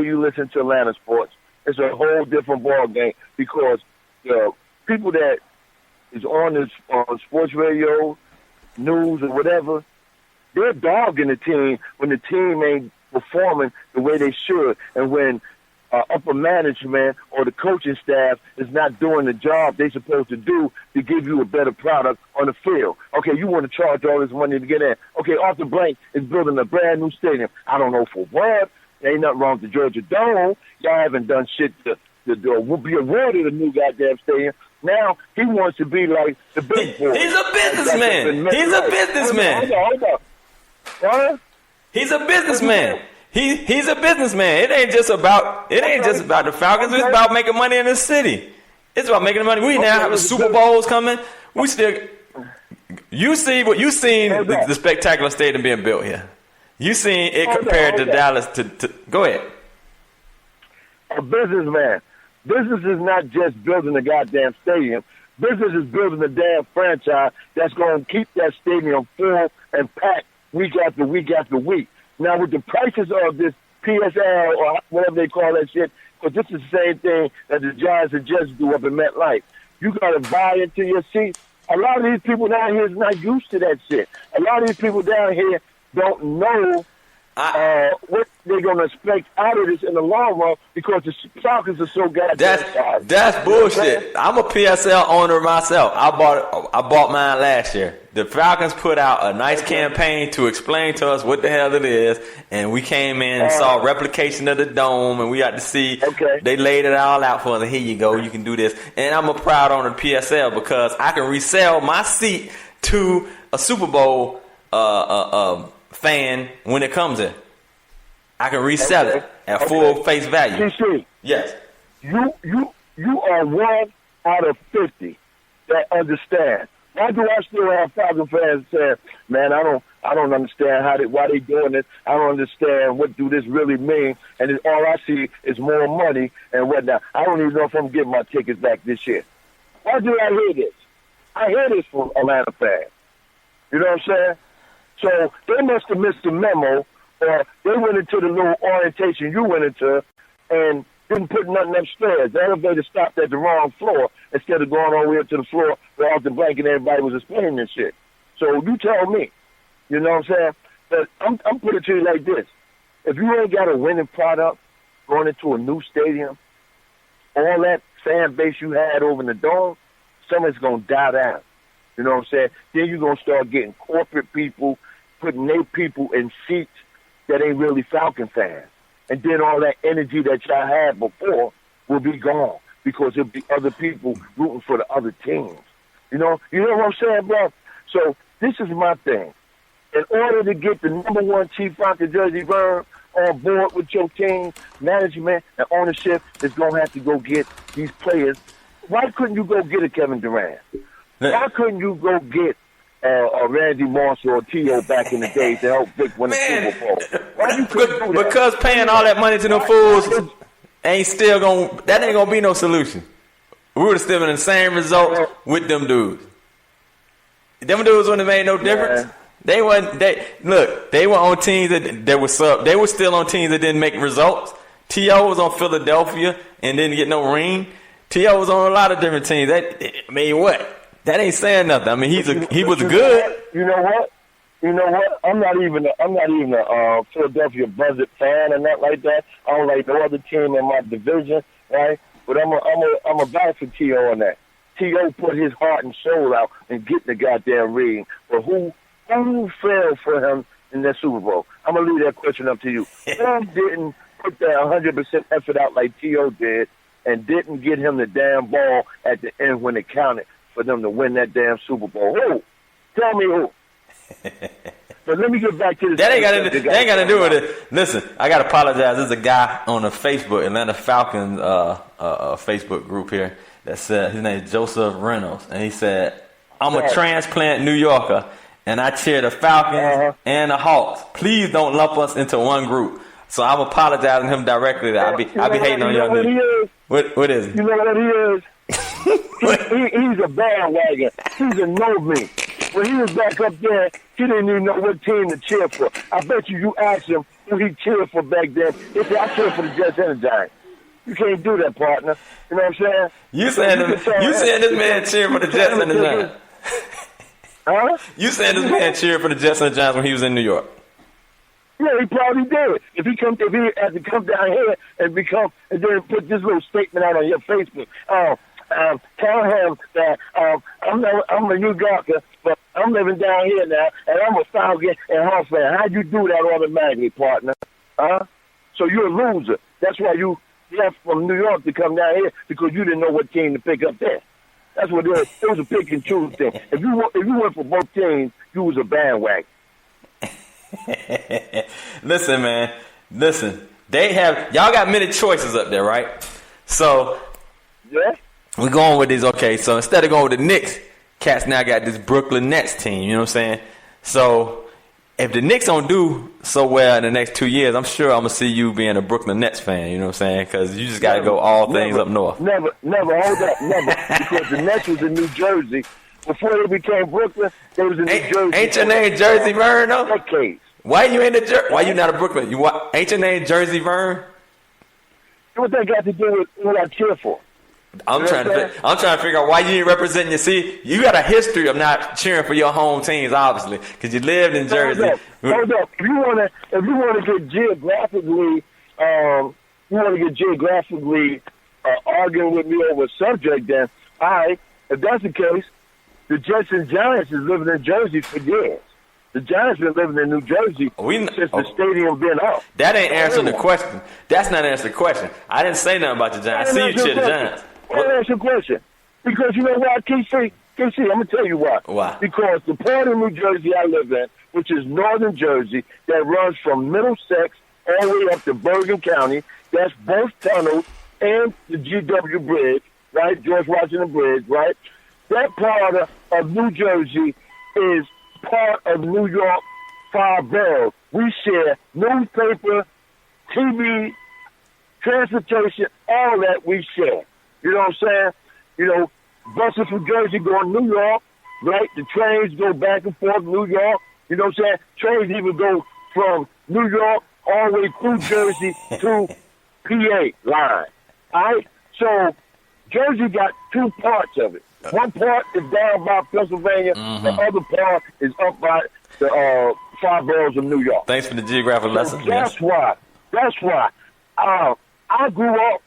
you listen to Atlanta sports, it's a whole different ball game because the people that is on this on sports radio, news or whatever, they're dogging the team when the team ain't performing the way they should, and when upper management or the coaching staff is not doing the job they're supposed to do to give you a better product on the field. Okay, you want to charge all this money to get in. Okay, Arthur Blank is building a brand new stadium. I don't know for what. There ain't nothing wrong with the Georgia Dome. Y'all haven't done shit to be awarded a new goddamn stadium. Now he wants to be like the big boy. He's a businessman. He's a businessman. Hold on. Huh? He's a businessman. He's a businessman. It ain't just about the Falcons. It's about making money in the city. It's about making money. We now have the Super Bowls coming. We still. You seen the spectacular stadium being built here. You seen it compared to Dallas. To go ahead. A businessman. Business is not just building a goddamn stadium. Business is building a damn franchise that's going to keep that stadium full and packed week after week after week. Now, with the prices of this PSL or whatever they call that shit, because this is the same thing that the Giants and Jets do up in MetLife. You got to buy into your seat. A lot of these people down here is not used to that shit. A lot of these people down here don't know what they're going to expect out of this in the long run because the Falcons are so goddamn That's bullshit. I'm a PSL owner myself. I bought mine last year. The Falcons put out a nice campaign to explain to us what the hell it is, and we came in and saw a replication of the dome, and we got to see. They laid it all out for us. Here you go, you can do this. And I'm a proud owner of PSL because I can resell my seat to a Super Bowl fan when it comes in. I can resell it at full face value. Kysii, yes. You are 1 out of 50 that understand. Why do I still have Falcon fans saying, "Man, I don't understand why they doing this. I don't understand what do this really mean." And all I see is more money and whatnot. I don't even know if I'm getting my tickets back this year. Why do I hear this? I hear this from Atlanta fans. You know what I'm saying? So they must have missed the memo, or they went into the little orientation you went into and didn't put nothing upstairs. The elevator stopped at the wrong floor instead of going all the way up to the floor where Arthur Blank and everybody was explaining this shit. So you tell me. You know what I'm saying? But I'm putting it to you like this. If you ain't got a winning product going into a new stadium, all that fan base you had over in the dome, something's going to die down. You know what I'm saying? Then you're going to start getting corporate people putting their people in seats that ain't really Falcon fans. And then all that energy that y'all had before will be gone because there'll be other people rooting for the other teams. You know what I'm saying, bro? So this is my thing. In order to get the number one chief out of Jerseyvern on board with your team, management and ownership is going to have to go get these players. Why couldn't you go get a Kevin Durant? Why couldn't you go get a Randy Moss or T.O. back in the day to help Vic win the Super Bowl? Why you couldn't do that? Because paying all that money to them fools that ain't gonna be no solution. We would have still been in the same result with them dudes. Them dudes wouldn't have made no difference. Yeah. They were on teams that were sub. They were still on teams that didn't make results. T.O. was on Philadelphia and didn't get no ring. T.O. was on a lot of different teams. That ain't saying nothing. I mean, he was good. You know what? I'm not even a Philadelphia Buzzard fan or nothing like that. I don't like no other team in my division, right? But I'm a back for T.O. on that. T.O. put his heart and soul out and get the goddamn ring. But who failed for him in that Super Bowl? I'm gonna leave that question up to you. Who didn't put that 100% effort out like T.O. did and didn't get him the damn ball at the end when it counted for them to win that damn Super Bowl? Who? Tell me who. But let me get back to this. That ain't got to do with it. Listen, I got to apologize. There's a guy on the Facebook, Atlanta Falcons Facebook group here that said, his name is Joseph Reynolds, and he said, "I'm a transplant New Yorker, and I cheer the Falcons and the Hawks. Please don't lump us into one group." So I'm apologizing to him directly. That I be hating on y'all. What is he? You know what he is? He's a bandwagon. He's a know-me. When he was back up there, he didn't even know what team to cheer for. I bet you asked him who he cheered for back then. He said, I cheered for the Jets and the Giants. You can't do that, partner. You know what I'm saying? You saying this man cheered for the Jets and the Giants? Huh? You saying this man cheered for the Jets and the Giants when he was in New York? Yeah, he probably did. If he had to come down here and then put this little statement out on your Facebook, tell him that I'm a New Yorker, but I'm living down here now, and I'm a Falcon and Hawks fan. How'd you do that automatically, partner? Huh? So you're a loser. That's why you left from New York to come down here, because you didn't know what team to pick up there. That's what it was. It was a pick and choose thing. If you went for both teams, you was a bandwagon. Listen, man. Listen. Y'all got many choices up there, right? So yeah, we're going with these. Okay, so instead of going with the Knicks, Cats now got this Brooklyn Nets team. You know what I'm saying? So if the Knicks don't do so well in the next 2 years, I'm sure I'm going to see you being a Brooklyn Nets fan. You know what I'm saying? Because you just got to go all things up north. Never, hold up, never. Because the Nets was in New Jersey. Before they became Brooklyn, they was in New Jersey. Ain't your name Jerseyvern, though? Decades. Why you Why you not a Brooklyn? Ain't your name Jerseyvern? What that got to do with what I cheer for? I'm trying to figure out why you ain't representing your city. You got a history of not cheering for your home teams, obviously, because you lived in Jersey. Hold up. If you want to get geographically arguing with me over a subject, then if that's the case, the Jets and Giants is living in Jersey for years. The Giants been living in New Jersey since the stadium been up. That ain't answering the question. That's not answering the question. I didn't say nothing about the Giants. I see you cheer the Giants. Well, that's your question. Because you know why, Kysii, I'm going to tell you why. Why? Because the part of New Jersey I live in, which is northern Jersey, that runs from Middlesex all the way up to Bergen County, that's both tunnels and the GW Bridge, right? George Washington Bridge, right? That part of New Jersey is part of New York 5 boroughs. We share newspaper, TV, transportation, all that we share. You know what I'm saying? You know, buses from Jersey go to New York, right? The trains go back and forth to New York. You know what I'm saying? Trains even go from New York all the way through Jersey to PA line. All right? So Jersey got two parts of it. One part is down by Pennsylvania. The other part is up by the 5 boroughs of New York. Thanks for the geographical lesson. That's why. I grew up,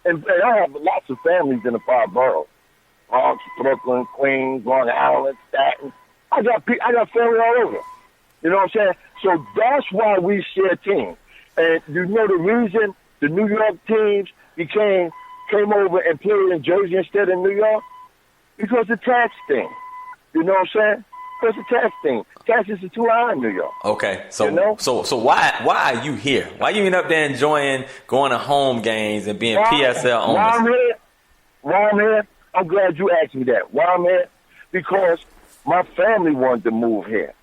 and I have lots of families in the 5 boroughs. Bronx, Brooklyn, Queens, Long Island, Staten. I got family all over. You know what I'm saying? So that's why we share teams. And you know the reason the New York teams came over and played in Jersey instead of New York? Because the tax thing. You know what I'm saying? Because the tax thing. Taxes are too high in New York. Okay, so why are you here? Why you end up there enjoying going to home games and being PSL owners? Why I'm here? I'm glad you asked me that. Why I'm here? Because my family wanted to move here.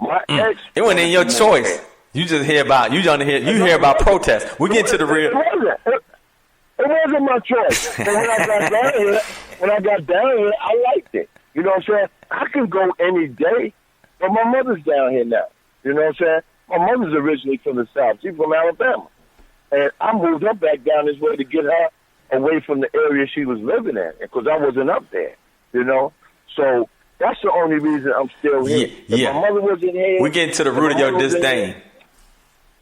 My ex. It wasn't in your choice. Here. You just hear about protests. We get to the real. It wasn't my choice. But when I got down here, I liked it. You know what I'm saying? I can go any day, but my mother's down here now. You know what I'm saying? My mother's originally from the South. She's from Alabama. And I moved her back down this way to get her away from the area she was living in, because I wasn't up there, you know? So that's the only reason I'm still here. If my mother wasn't here... We're getting to the root of your disdain.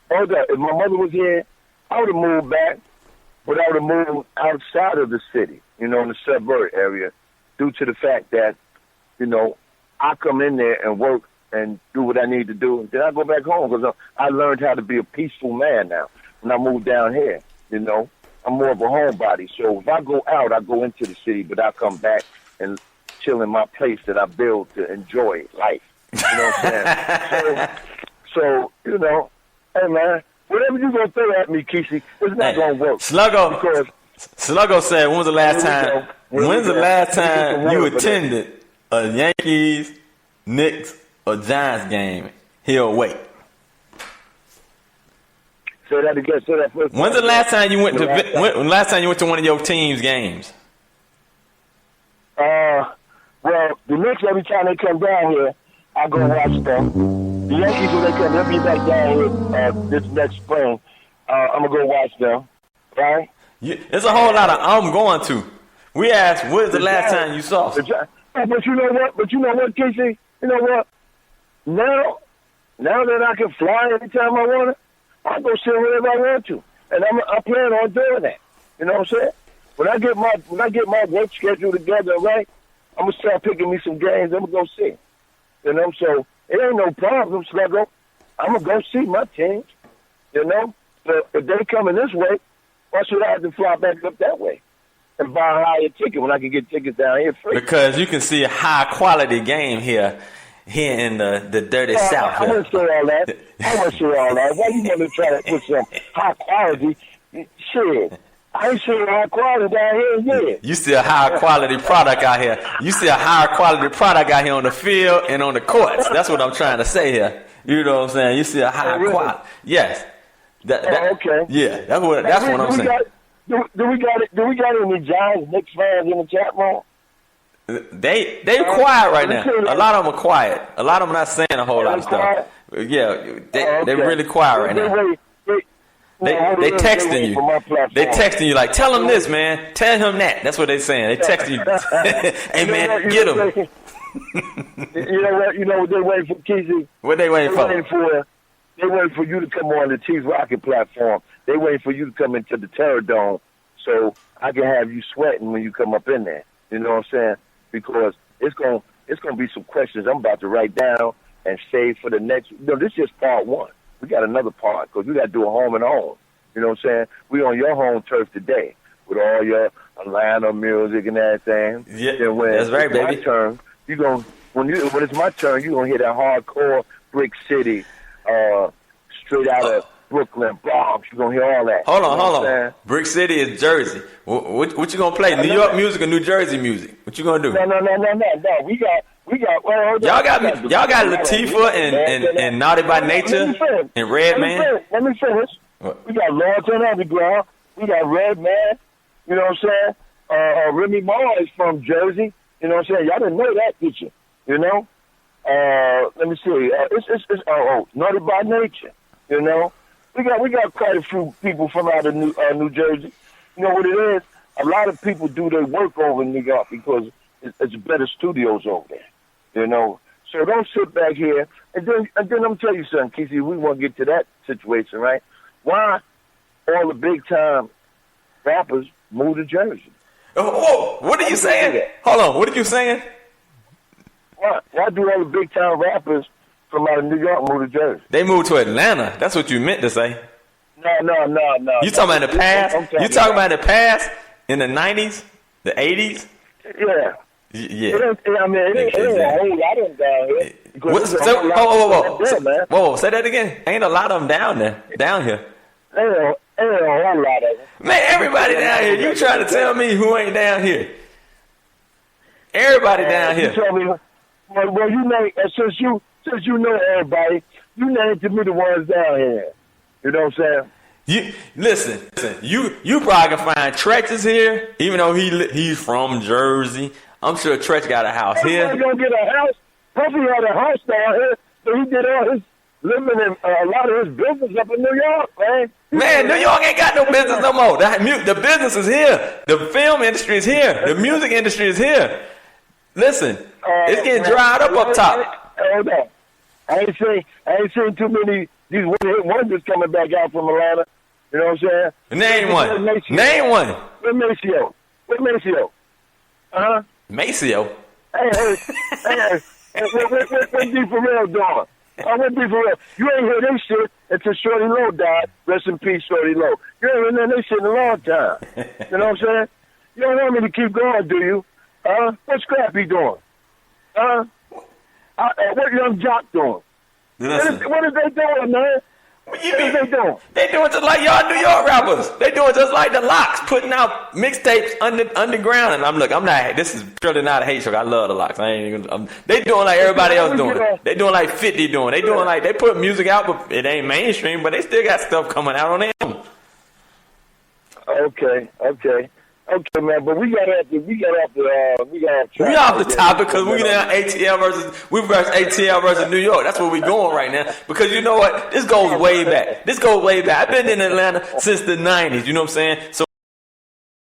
Hold up. If my mother was here, I would have moved back, but I would have moved outside of the city, you know, in the suburb area, due to the fact that, you know, I come in there and work and do what I need to do, and then I go back home, because I learned how to be a peaceful man now when I moved down here, you know. I'm more of a homebody, so if I go out, I go into the city, but I come back and chill in my place that I build to enjoy life. You know what I'm saying? So, you know, hey, man, whatever you're going to throw at me, Kysii, it's not going to work. Sluggo said, when's the last time you attended a Yankees, Knicks, or Giants game? He'll wait. Say that again. Say that first. When's the last time you went to one of your team's games? Well, the Knicks, every time they come down here, I go watch them. The Yankees, when they come, they'll be back down here this next spring. I'm going to go watch them, right? It's a whole lot of I'm going to. We asked, when's the last time you saw? But you know what? Kysii? You know what? Now that I can fly anytime I want to, I'll go sit wherever I want to. And I plan on doing that. You know what I'm saying? When I get my work schedule together, right, I'm gonna start picking me some games. I'm gonna go see. You know, so it ain't no problem, Sluggo. I'm gonna go see my teams. You know, but if they coming this way, why should I have to fly back up that way and buy a higher ticket when I can get tickets down here free? Because you can see a high quality game here in the dirty South. I wouldn't say all that. Why you want to try to put some high quality shit? I ain't seen high quality down here yet. You see a high quality product out here. You see a higher quality product out here on the field and on the courts. That's what I'm trying to say here. You know what I'm saying? You see a high quality. Yes. Okay. Yeah, that's what I'm saying. Do we got any Giants, Knicks fans in the chat room? They quiet right now. A lot of them are quiet. A lot of them not saying a whole lot of stuff. Yeah, they're really quiet right now. They texting you. They texting you like, tell him this, man. Tell him that. That's what they saying. They texting you. Hey, man, get him. You know what they waiting for, Kysii? What they waiting for? They waiting for you to come on the T's Rocket platform. They waiting for you to come into the Terror Dome so I can have you sweating when you come up in there. You know what I'm saying? Because it's gonna be some questions I'm about to write down and save for the next. No, this is just part one. We got another part because we got to do a home and home. You know what I'm saying? We on your home turf today with all your Atlanta music and everything. Yeah, and when that's right, baby. My turn, when it's my turn, you gonna hear that hardcore Brick City, straight out of Brooklyn, Bronx. You gonna hear all that. Hold on. Brick City is Jersey. What you gonna play? New York music or New Jersey music? What you gonna do? No. We got. Well, y'all got Latifah and Naughty by Nature and Redman. Let me finish. What? We got Lawton Underground. We got Redman. You know what I'm saying? Remy Ma is from Jersey. You know what I'm saying? Y'all didn't know that, did you? You know? Let me see. It's Naughty by Nature. You know? We got quite a few people from out of New Jersey. You know what it is? A lot of people do their work over in New York because it's better studios over there. You know, so don't sit back here. And then I'm gonna tell you something, Kysii. We want to get to that situation, right? Why all the big time rappers move to Jersey? Oh, what are you saying? Hold on, what are you saying? Why do all the big time rappers from out of New York move to Jersey? They moved to Atlanta. That's what you meant to say. No. You talking about the past? You talking about the past in the 90s, the 80s? Yeah. Yeah. It ain't a whole lot of them down here. Whoa, say that again. Ain't a lot of them down here. Ain't a whole lot of them. Man, everybody down here. You trying to tell me who ain't down here? Everybody down here. You tell me, well, you know, since you know everybody, you name to me the ones down here. You know what I'm saying? You listen. You probably can find Tretches here, even though he's from Jersey. I'm sure Tretch got a house here. He's gonna get a house. Hopefully, he had a house down here, so he did all his living and a lot of his business up in New York, man. Man, New York ain't got no business no more. The business is here. The film industry is here. The music industry is here. Listen, it's getting dried up top. Hold on. I ain't seen too many these one-hit wonders coming back out from Atlanta. You know what I'm saying? Name one. What Maceo? Maceo? Hey, what D for real doing? What D for real? You ain't heard them shit until Shorty Low died. Rest in peace, Shorty Low. You ain't heard that shit in a long time. You know what I'm saying? You don't want me to keep going, do you? What Scrappy doing? What Young Jock doing? What is they doing, man? What you mean they doing? They doing just like y'all New York rappers. They doing just like the Locks, putting out mixtapes underground. And I'm not. This is purely not a hate show. I love the Locks. They doing like everybody else doing. They doing like 50 doing. They doing like they put music out, but it ain't mainstream. But they still got stuff coming out on them. Okay. Okay, man, but we got off the topic because we now versus ATL versus New York. That's where we going right now. Because you know what? This goes way back. I've been in Atlanta since the 90s. You know what I'm saying? So